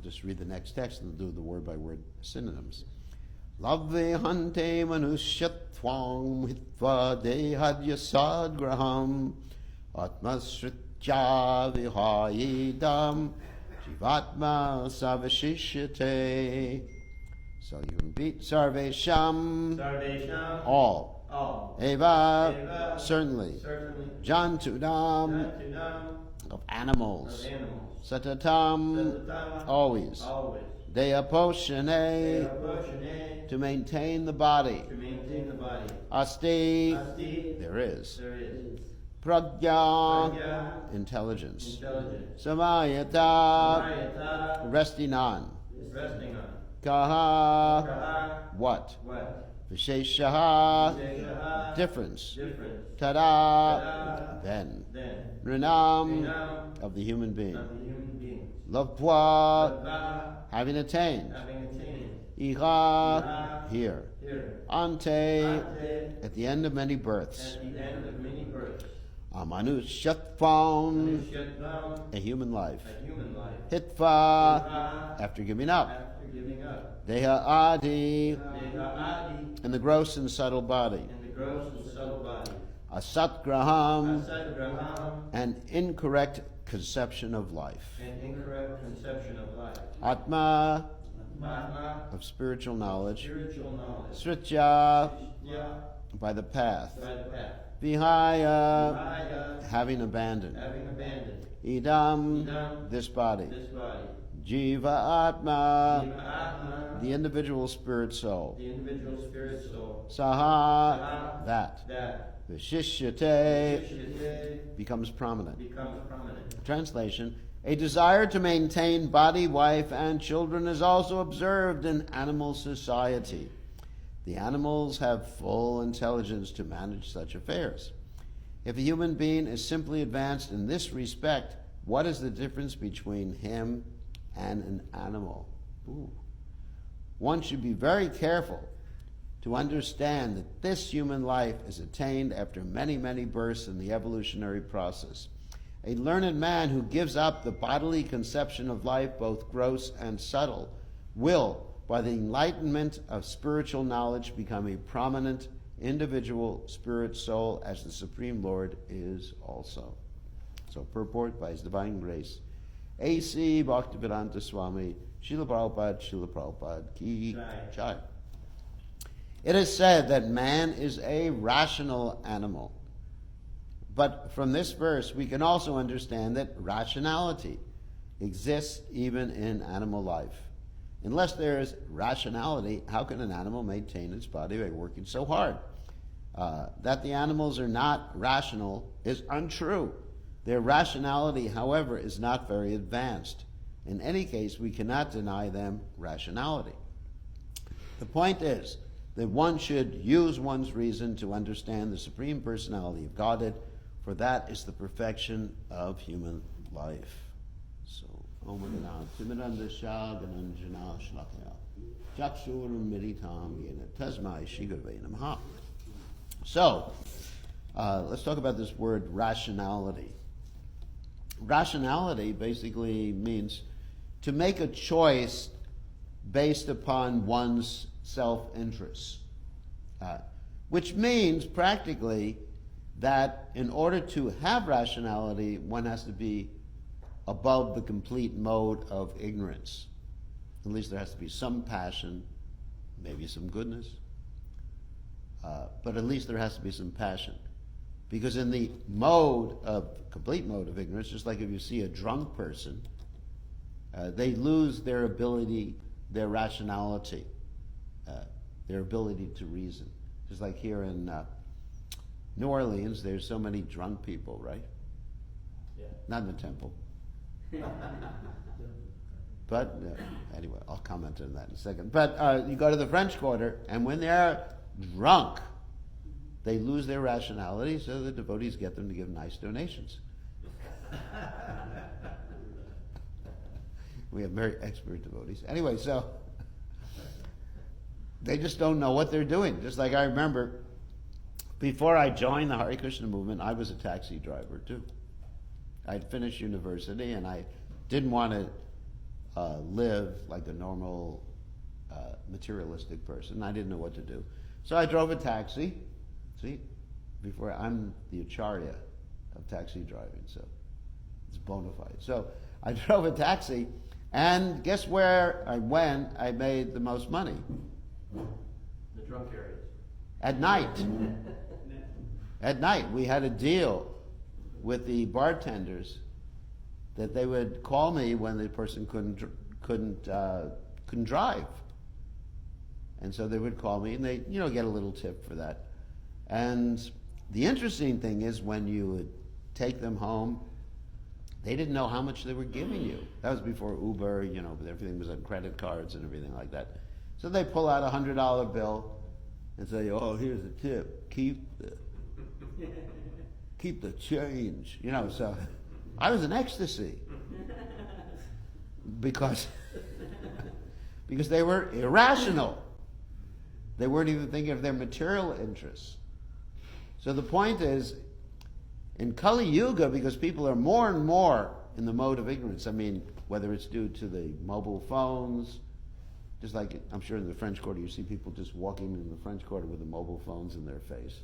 just read the next text and do the word-by-word synonyms. Lavve hante manushyatvam hitva dehadyasad graham atmasritya vihayidam jivatma savashishyate. So you repeat, sarvesham, all. Eva, certainly. Jantunam, of animals. Satatam, always. Deaposhane, to maintain the body. Asti, there is. Pragya, intelligence. Samayata, resting on. Kaha, what? Visheshaha, difference. Tada, then. Rinam, of the human being. Lavpwa, having attained. Iha, here. Ante, at the end of many births. Amanushyatvam, a human life. Hitva, after giving up. Deha adi, in the gross and subtle body. Asat graham, an incorrect conception of life. Atma, of spiritual knowledge. Sritya, by the path. Vihaya, having abandoned. Idam, this body. Jiva Atma, the individual spirit soul. Saha, that. Vishishyate, becomes prominent. Translation, a desire to maintain body, wife, and children is also observed in animal society. The animals have full intelligence to manage such affairs. If a human being is simply advanced in this respect, what is the difference between him and an animal? Ooh. One should be very careful to understand that this human life is attained after many, many births in the evolutionary process. A learned man who gives up the bodily conception of life, both gross and subtle, will, by the enlightenment of spiritual knowledge, become a prominent individual spirit soul, as the Supreme Lord is also. So, purport by His Divine Grace, A.C. Bhaktivedanta Swami, Srila Prabhupada Ki Jai. It is said that man is a rational animal. But from this verse, we can also understand that rationality exists even in animal life. Unless there is rationality, how can an animal maintain its body by working so hard? That the animals are not rational is untrue. Their rationality, however, is not very advanced. In any case, we cannot deny them rationality. The point is that one should use one's reason to understand the Supreme Personality of Godhead, for that is the perfection of human life. So, Om Ganam Timiranda Shagananjana Shlakaya Chakshurum Miritam Yena Tasmai Shigave Namaha. So, let's talk about this word rationality. Rationality basically means to make a choice based upon one's self-interest, which means practically that in order to have rationality, one has to be above the complete mode of ignorance. At least there has to be some passion, maybe some goodness, but at least there has to be some passion. Because in the complete mode of ignorance, just like if you see a drunk person, they lose their ability, their rationality, their ability to reason. Just like here in New Orleans, there's so many drunk people, right? Yeah. Not in the temple. But anyway, I'll comment on that in a second. But you go to the French Quarter, and when they're drunk, they lose their rationality, so the devotees get them to give nice donations. We have very expert devotees. Anyway, so they just don't know what they're doing. Just like I remember, before I joined the Hare Krishna movement, I was a taxi driver too. I'd finished university and I didn't want to live like a normal materialistic person. I didn't know what to do. So I drove a taxi. See, before I'm the acharya of taxi driving, so it's bona fide. So I drove a taxi, and guess where I went? I made the most money. The drunk areas. At night. At night, we had a deal with the bartenders that they would call me when the person couldn't drive, and so they would call me, and they get a little tip for that. And the interesting thing is, when you would take them home, they didn't know how much they were giving you. That was before Uber, everything was on credit cards and everything like that. So they pull out a $100 bill and say, "Oh, here's a tip. Keep the change." So I was in ecstasy because they were irrational. They weren't even thinking of their material interests. So the point is, in Kali Yuga, because people are more and more in the mode of ignorance, I mean, whether it's due to the mobile phones, just like I'm sure in the French Quarter you see people just walking in the French Quarter with the mobile phones in their face,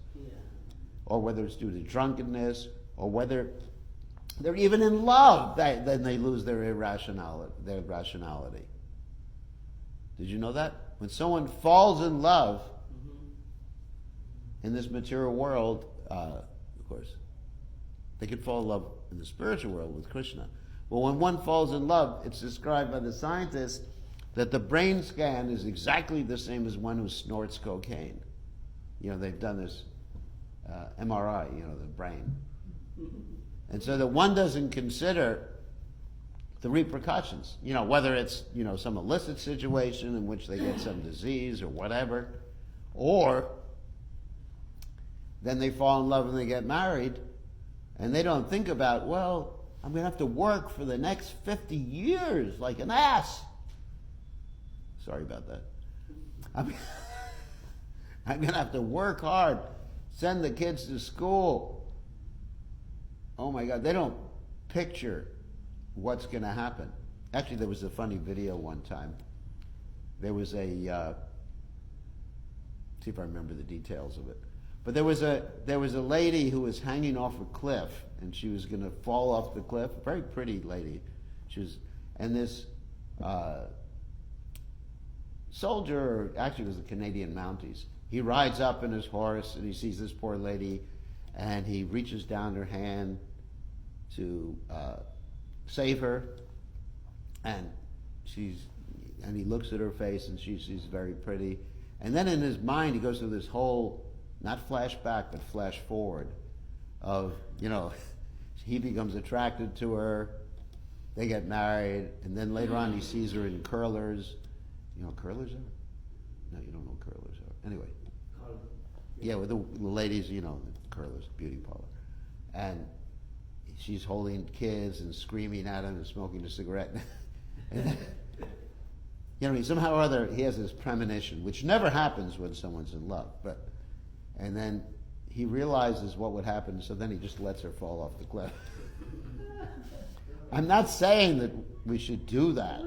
or whether it's due to drunkenness, or whether they're even in love, then they lose their rationality. Did you know that? When someone falls in love in this material world, of course, they could fall in love in the spiritual world with Krishna. Well, when one falls in love, it's described by the scientists that the brain scan is exactly the same as one who snorts cocaine. They've done this MRI, the brain. And so that one doesn't consider the repercussions, whether it's, some illicit situation in which they get some disease or whatever, or then they fall in love and they get married, and they don't think about, well, I'm going to have to work for the next 50 years like an ass. Sorry about that. I'm going to have to work hard, send the kids to school. Oh my God, they don't picture what's going to happen. Actually, there was a funny video one time. There was see if I remember the details of it. But there was a lady who was hanging off a cliff, and she was going to fall off the cliff. A very pretty lady. And this soldier, or actually it was the Canadian Mounties, he rides up in his horse, and he sees this poor lady, and he reaches down her hand to save her, and he looks at her face, and she's very pretty. And then in his mind, he goes through this whole, not flashback, but flash forward of, he becomes attracted to her, they get married, and then later on he sees her in curlers. You know what curlers are? No, you don't know what curlers are. Anyway. Yeah, with the ladies, the curlers, beauty parlor. And she's holding kids and screaming at him and smoking a cigarette. And then, somehow or other, he has this premonition, which never happens when someone's in love. And then he realizes what would happen, so then he just lets her fall off the cliff. I'm not saying that we should do that,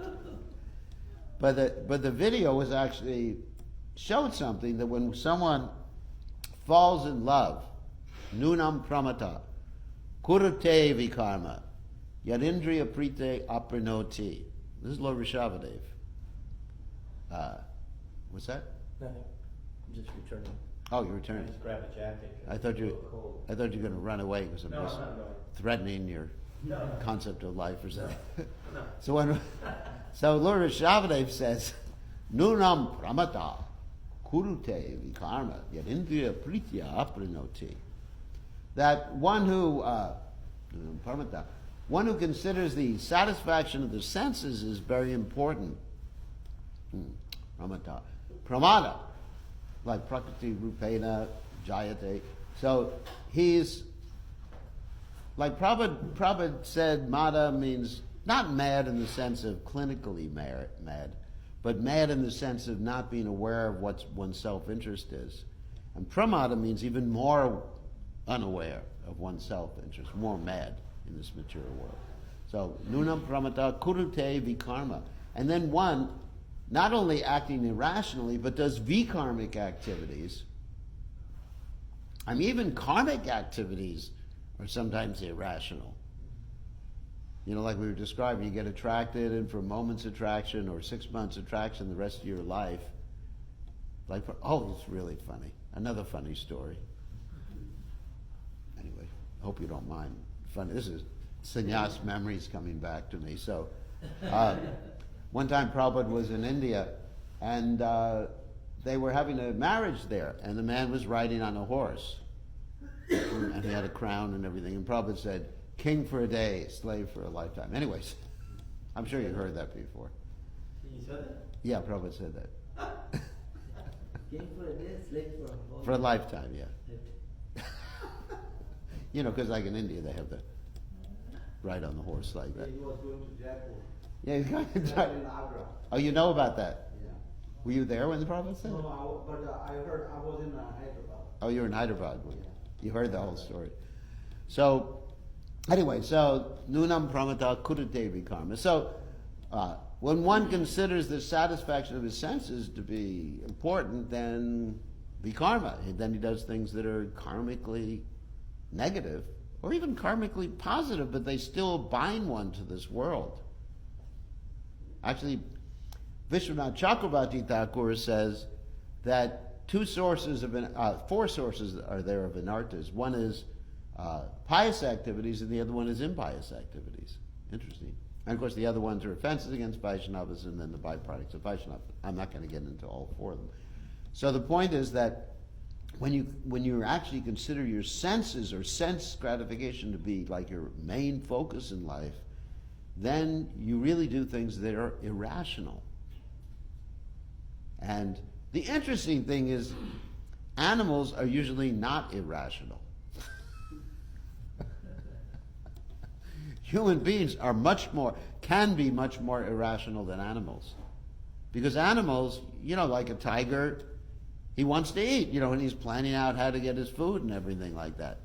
but the video was actually showed something, that when someone falls in love, nunam pramata, kurute vikarma, yadindriya prite aprinoti. This is Lord Rishabhadev. What's that? Nothing. I'm just returning. Oh, you're returning. Just grab a jacket. I thought you were going to run away because I'm just threatening your concept of life or something. No. So Lord Rishabhadev says, nunam pramata kurute vikarma yadindriya pritya aprinoti. That one who considers the satisfaction of the senses is very important. Pramada, like prakriti rupena jayate. So he's, like Prabhupada said, mada means not mad in the sense of clinically mad, but mad in the sense of not being aware of what one's self-interest is. And pramada means even more unaware of one's self-interest, more mad in this material world. So, nunam pramata kurute vikarma. And then one, not only acting irrationally, but does vikarmic activities. I mean, even karmic activities are sometimes irrational. You know, like we were describing, you get attracted, and for a moment's attraction or 6 months attraction, the rest of your life. Like, it's really funny. Another funny story. Anyway, hope you don't mind. Funny. This is sannyas memories coming back to me. So, one time Prabhupada was in India, and they were having a marriage there, and the man was riding on a horse, and he had a crown and everything. And Prabhupada said, "King for a day, slave for a lifetime." Anyways, I'm sure you've heard that before. You said that? Yeah, Prabhupada said that. King for a day, slave for a whole For a lifetime, yeah. You know, because like in India, they have the ride on the horse like that. He was going to Jaipur. Yeah, he's going to In Jaipur. Agra. Oh, you know about that? Yeah. Were you there when the Prabhupada said it? No, but I heard I was in Hyderabad. Oh, you were in Hyderabad. Were you? You heard the whole story. So, anyway, so nunam pramata kurudevi karma. So, when one considers the satisfaction of his senses to be important, then vikarma. Then he does things that are karmically negative, or even karmically positive, but they still bind one to this world. Actually, Vishwanath Chakravarti Thakur says that four sources are there of anarthas. One is pious activities, and the other one is impious activities. Interesting. And of course, the other ones are offenses against Vaishnavas, and then the byproducts of Vaishnava. I'm not going to get into all four of them. So the point is that when you actually consider your senses or sense gratification to be like your main focus in life, then you really do things that are irrational. And the interesting thing is, animals are usually not irrational. Human beings are can be much more irrational than animals. Because animals, you know, like a tiger, he wants to eat, you know, and he's planning out how to get his food and everything like that.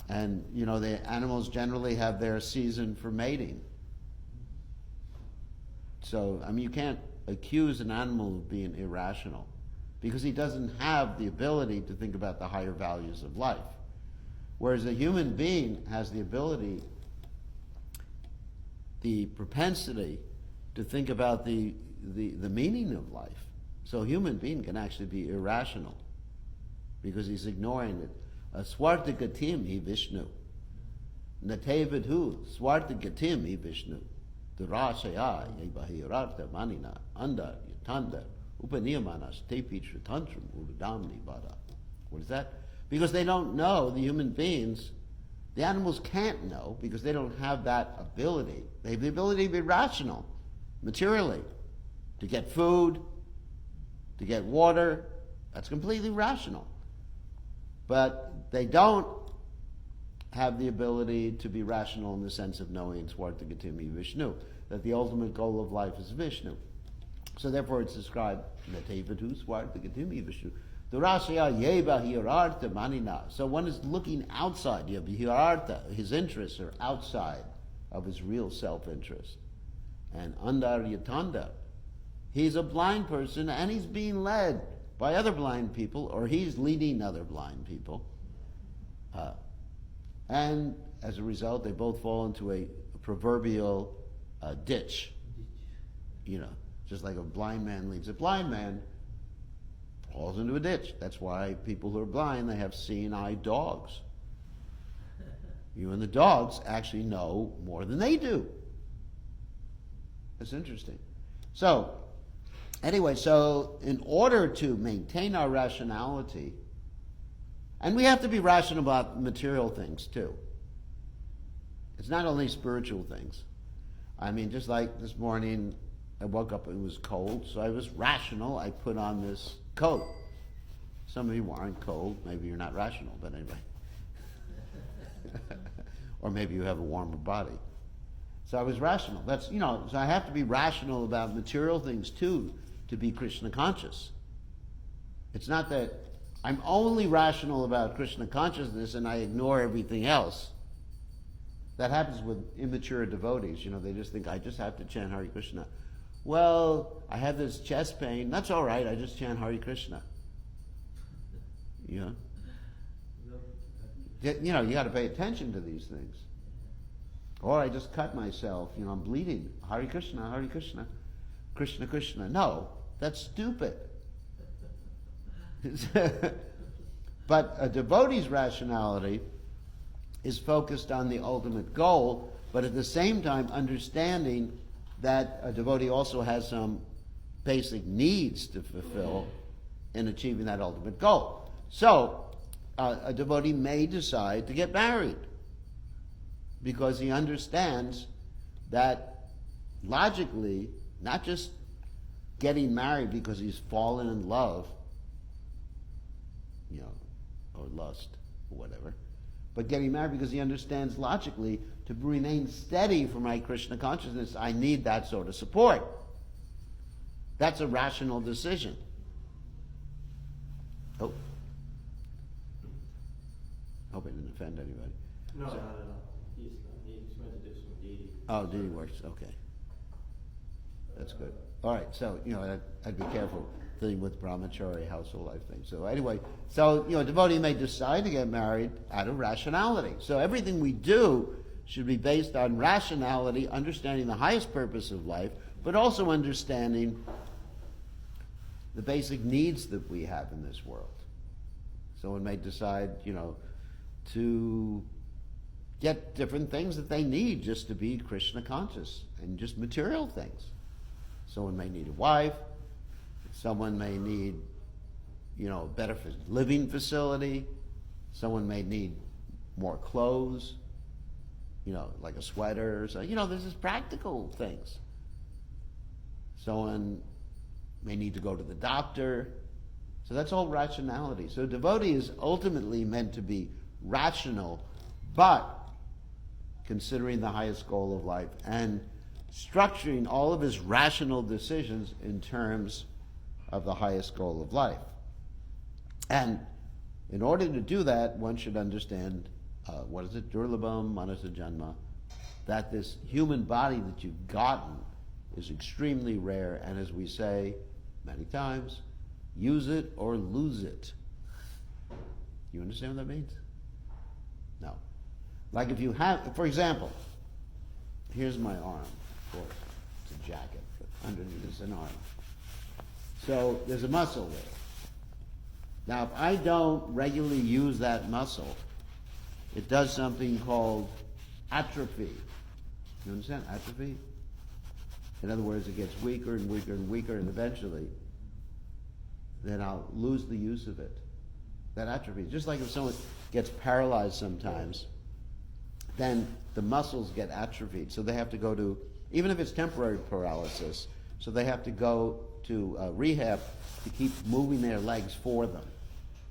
And, you know, the animals generally have their season for mating. So, I mean, you can't accuse an animal of being irrational because he doesn't have the ability to think about the higher values of life. Whereas a human being has the ability, the propensity to think about the meaning of life. So a human being can actually be irrational because he's ignoring it. Swartagatim hi Vishnu. Natevidhu Swartagatim hi Vishnu. Durashaya Yabahirartha Manina Anda Yatanda Upaniyamanas Tepi Tritantram Udamni Vada. What is that? Because they don't know, the human beings, the animals can't know because they don't have that ability. They have the ability to be rational, materially, to get food, to get water. That's completely rational. But they don't have the ability to be rational in the sense of knowing Swartagatimi Vishnu, that the ultimate goal of life is Vishnu. So therefore it's described, Natevadu Swartagatimi Vishnu. Durasya yeva hirartha manina. So one is looking outside. Hirartha, his interests are outside of his real self-interest. And andar yatanda, he's a blind person and he's being led by other blind people, or he's leading other blind people. And as a result, they both fall into a proverbial ditch. You know, just like a blind man leads a blind man, falls into a ditch. That's why people who are blind, they have seeing-eyed dogs. You and the dogs actually know more than they do. That's interesting. So, anyway, so in order to maintain our rationality, and we have to be rational about material things too. It's not only spiritual things. I mean, just like this morning, I woke up, it was cold, so I was rational. I put on this coat. Some of you aren't cold. Maybe you're not rational, but anyway. Or maybe you have a warmer body. So I was rational. That's, you know, so I have to be rational about material things too to be Krishna conscious. It's not that I'm only rational about Krishna consciousness and I ignore everything else. That happens with immature devotees. They just think, I just have to chant Hare Krishna. Well, I have this chest pain. That's all right. I just chant Hare Krishna. You got to pay attention to these things. Or I just cut myself. I'm bleeding. Hare Krishna, Hare Krishna, Krishna Krishna. No, that's stupid. But a devotee's rationality is focused on the ultimate goal, but at the same time understanding that a devotee also has some basic needs to fulfill in achieving that ultimate goal. So, a devotee may decide to get married because he understands that logically, not just getting married because he's fallen in love, or lust, or whatever, but getting married because he understands logically to remain steady for my Krishna consciousness, I need that sort of support. That's a rational decision. Oh. Hope I didn't offend anybody. No, not at all. He's going to do some deity. Oh, deity works, okay. That's good. All right, so, I'd be careful dealing with brahmachari household life things. So anyway, a devotee may decide to get married out of rationality. So everything we do should be based on rationality, understanding the highest purpose of life, but also understanding the basic needs that we have in this world. Someone may decide, to get different things that they need just to be Krishna conscious, and just material things. Someone may need a wife. Someone may need, a better living facility. Someone may need more clothes, like a sweater. So, this is practical things. Someone may need to go to the doctor. So that's all rationality. So devotee is ultimately meant to be rational, but considering the highest goal of life and structuring all of his rational decisions in terms of the highest goal of life. And in order to do that, one should understand, Durlabham Manasa Janma, that this human body that you've gotten is extremely rare, and as we say many times, use it or lose it. You understand what that means? No. Like if you have, for example, here's my arm, of course, it's a jacket, but underneath is an arm. So there's a muscle there. Now, if I don't regularly use that muscle, it does something called atrophy. You understand? Atrophy? In other words, it gets weaker and weaker and weaker, and eventually, then I'll lose the use of it. That atrophy. Just like if someone gets paralyzed sometimes, then the muscles get atrophied. So they have to go to, even if it's temporary paralysis, so they have to go to rehab to keep moving their legs for them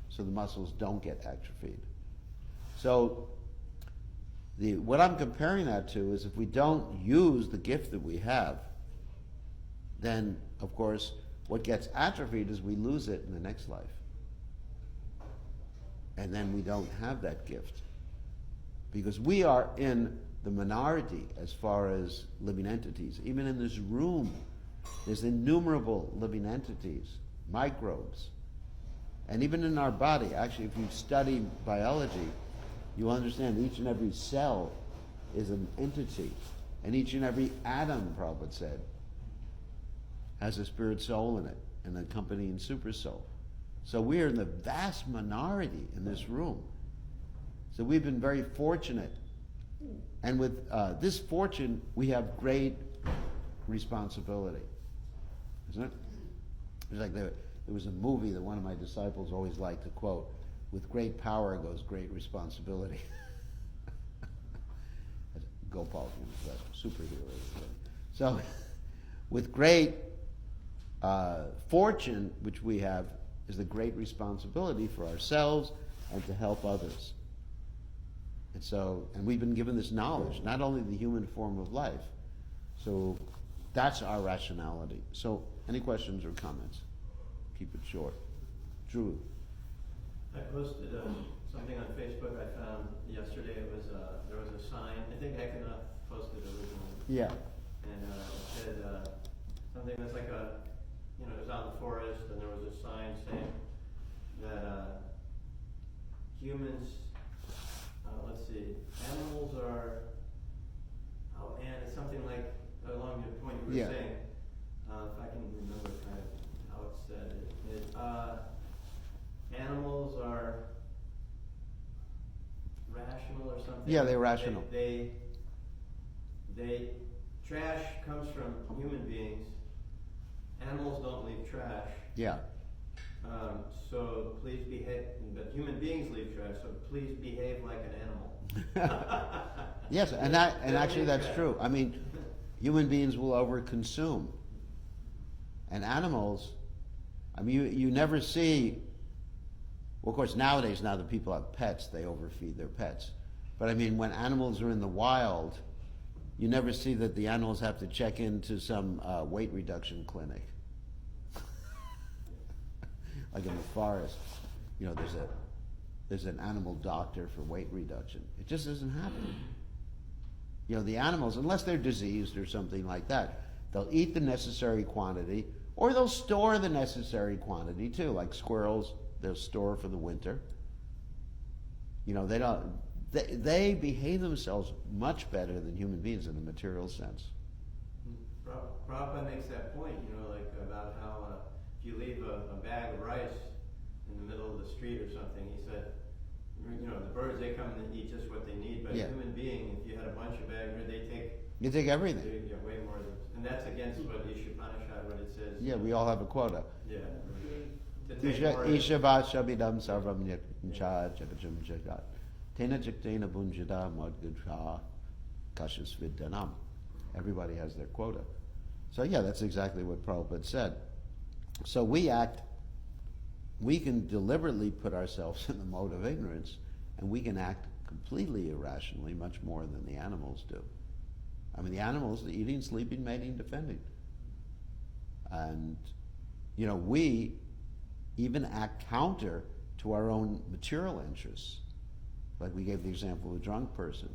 so the muscles don't get atrophied. So what I'm comparing that to is if we don't use the gift that we have, then, of course, what gets atrophied is we lose it in the next life. And then we don't have that gift. Because we are in the minority as far as living entities. Even in this room, there's innumerable living entities, microbes. And even in our body, actually, if you study biology, you'll understand each and every cell is an entity. And each and every atom, Prabhupada said, has a spirit soul in it, an accompanying super soul. So we are in the vast minority in this room. So we've been very fortunate. And with this fortune, we have great responsibility. Isn't it? It's like there was a movie that one of my disciples always liked to quote, with great power goes great responsibility. Gopal, superhero. So with great fortune, which we have, is the great responsibility for ourselves and to help others. And we've been given this knowledge, not only the human form of life. So that's our rationality. So any questions or comments? Keep it short. Drew. I posted something on Facebook I found yesterday. It was, there was a sign, I think Ekana posted it originally. Yeah. And it said something that's like a, you know, it was out in the forest, and there was a sign saying that humans, let's see, animals are, oh man, it's something like along the point you were Yeah. saying. If I can remember kind of how it said it. Animals are rational or something. Yeah, they're rational. They trash comes from human beings. Animals don't leave trash. Yeah. So please behave, but human beings leave trash, so please behave like an animal. Yes, and actually that's true. I mean, human beings will overconsume. And animals, I mean, you never see, well, of course, nowadays, now that people have pets, they overfeed their pets. But I mean, when animals are in the wild, you never see that the animals have to check into some weight reduction clinic. Like in the forest, you know, there's an animal doctor for weight reduction. It just doesn't happen. You know, the animals, unless they're diseased or something like that, they'll eat the necessary quantity, or they'll store the necessary quantity too. Like squirrels, they'll store for the winter. You know, they behave themselves much better than human beings in a material sense. Prabhupada makes that point, you know, like about how if you leave a bag of rice in the middle of the street or something, he said, you know, the birds, they come and eat just what they need, but Yeah. a human being, if you had a bunch of bags, they take You take everything. way more than, and that's against what Ishopanishad, what it says. Yeah, we all have a quota. Yeah. To take more than- Ishabhat shabidam sarvam yakuncha jakajam jagat. Tena jaktena bunjada madgudha kashas vidyanam. Everybody has their quota. So yeah, that's exactly what Prabhupada said. So we can deliberately put ourselves in the mode of ignorance, and we can act completely irrationally, much more than the animals do. I mean, the animals, the eating, sleeping, mating, defending. And, you know, we even act counter to our own material interests. Like we gave the example of a drunk person.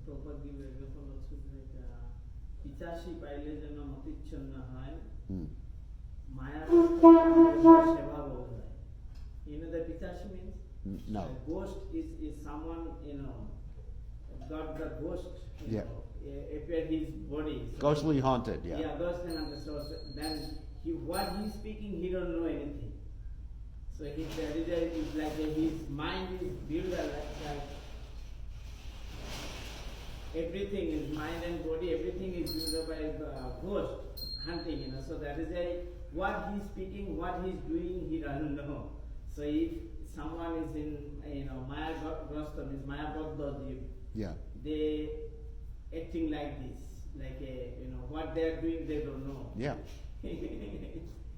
Prabhupada give example also like Pichashi paile jano matichhanna hai Maya seva bol. You know the Pichashi means? No. A ghost is someone, you know, got the ghost, you Yeah. know, appeared his body. So Ghostly haunted, yeah. Yeah, ghostly haunted. So then what he's speaking, he don't know anything. So it's like his mind is built like everything, his mind and body, everything is built up by ghost hunting, you know. So that is what he's speaking, what he's doing, he doesn't know. So if someone is in, you know, Maya Grostam, is Maya Bodhi, Yeah. they acting like this, like you know, what they are doing, they don't know. Yeah.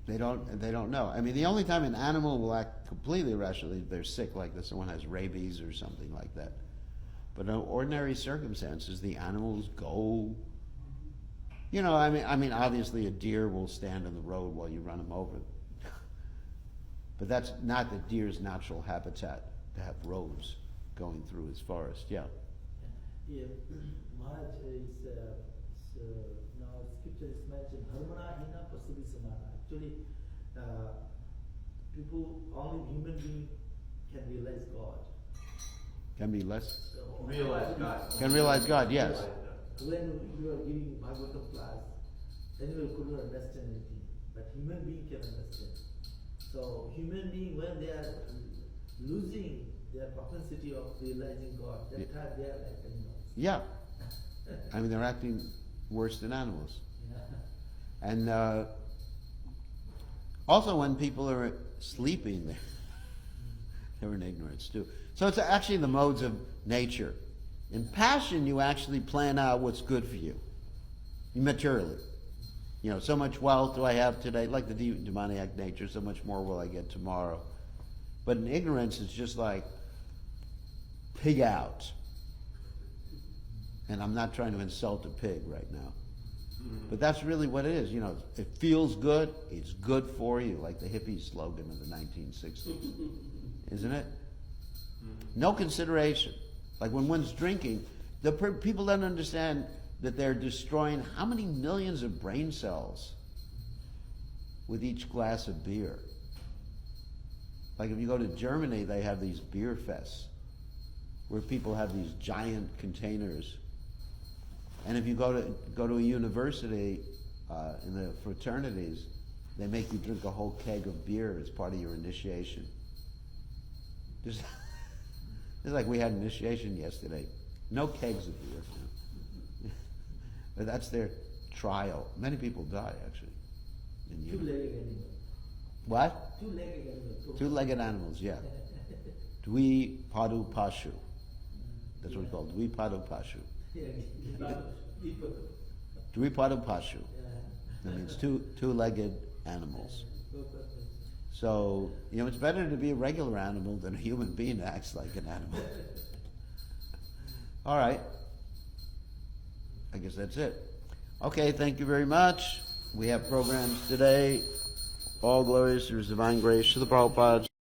They don't know. I mean, the only time an animal will act completely irrationally, they're sick, like this, someone has rabies or something like that. But in ordinary circumstances, the animals go. You know, I mean, obviously a deer will stand in the road while you run him over. But that's not the deer's natural habitat, to have roads going through his forest. Yeah. Yeah, Maharaj now scripture is mentioned Dharmana hina pasubhi samana. Actually, people, only human being can realize God. Can be less. Realize God. Can realize God, yes. When you are giving Bhagavatam class, then you couldn't understand anything. But human being can understand. So human being, when they are losing their propensity of realizing God, that time they are like animals. Yeah. I mean, they're acting worse than animals. Yeah. And also when people are sleeping, they're in ignorance too. So it's actually the modes of nature. In passion, you actually plan out what's good for you, materially. You know, so much wealth do I have today, like the demoniac nature, so much more will I get tomorrow. But in ignorance, it's just like, pig out. And I'm not trying to insult a pig right now. But that's really what it is. You know, it feels good, it's good for you, like the hippie slogan of the 1960s. Isn't it? No consideration. Like when one's drinking, people don't understand that they're destroying how many millions of brain cells with each glass of beer. Like if you go to Germany, they have these beer fests where people have these giant containers. And if you go to a university in the fraternities, they make you drink a whole keg of beer as part of your initiation. It's like we had initiation yesterday. No kegs of beer. But that's their trial. Many people die, actually. in you. Two-legged animal. What? Two-legged animal. Two-legged animals, yeah. Dvipadu pashu. That's what it's called. Dvipadu pashu. Dvipadu pashu. That means two-legged animals. So, it's better to be a regular animal than a human being that acts like an animal. All right. I guess that's it. Okay, thank you very much. We have programs today. All glories to His divine grace, to the Prabhupada.